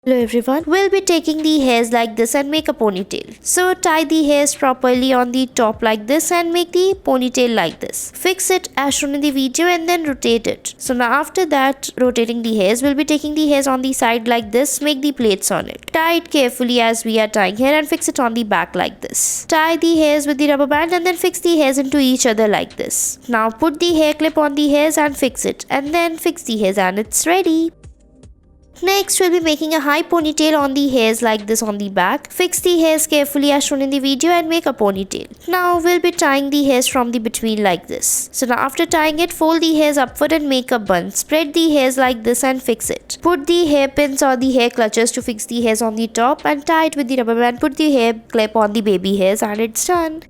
Hello everyone, we'll be taking the hairs like this and make a ponytail. So tie the hairs properly on the top like this and make the ponytail like this. Fix it as shown in the video and then rotate it. So now after that, rotating the hairs, we'll be taking the hairs on the side like this, make the plaits on it. Tie it carefully as we are tying here and fix it on the back like this. Tie the hairs with the rubber band and then fix the hairs into each other like this. Now put the hair clip on the hairs and fix it, and then fix the hairs and it's ready. Next, we'll be making a high ponytail on the hairs like this on the back. Fix the hairs carefully as shown in the video and make a ponytail. Now, we'll be tying the hairs from the between like this. So now after tying it, fold the hairs upward and make a bun. Spread the hairs like this and fix it. Put the hairpins or the hair clutches to fix the hairs on the top and tie it with the rubber band. Put the hair clip on the baby hairs and it's done.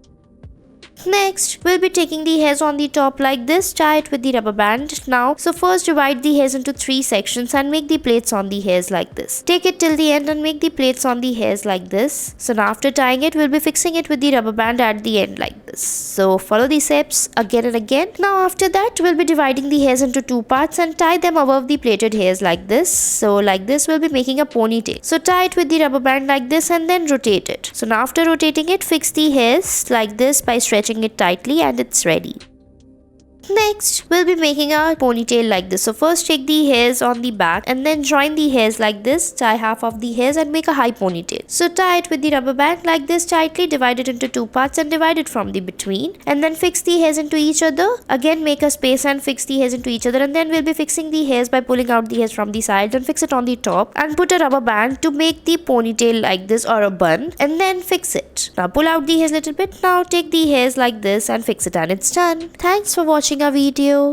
Next, we'll be taking the hairs on the top like this, tie it with the rubber band. Now, so first divide the hairs into 3 sections and make the plaits on the hairs like this. Take it till the end and make the plaits on the hairs like this. So now after tying it, we'll be fixing it with the rubber band at the end like this. So follow the steps again and again. Now after that, we'll be dividing the hairs into 2 parts and tie them above the plaited hairs like this. So like this, we'll be making a ponytail. So tie it with the rubber band like this and then rotate it. So now after rotating it, fix the hairs like this by stretching it tightly and it's ready. Next, we'll be making a ponytail like this. So first take the hairs on the back and then join the hairs like this. Tie half of the hairs and make a high ponytail. So tie it with the rubber band like this tightly, divide it into 2 parts and divide it from the between. And then fix the hairs into each other. Again make a space and fix the hairs into each other. And then we'll be fixing the hairs by pulling out the hairs from the sides and fix it on the top. And put a rubber band to make the ponytail like this or a bun. And then fix it. Now pull out the hairs a little bit. Now take the hairs like this and fix it and it's done. Thanks for watching our video.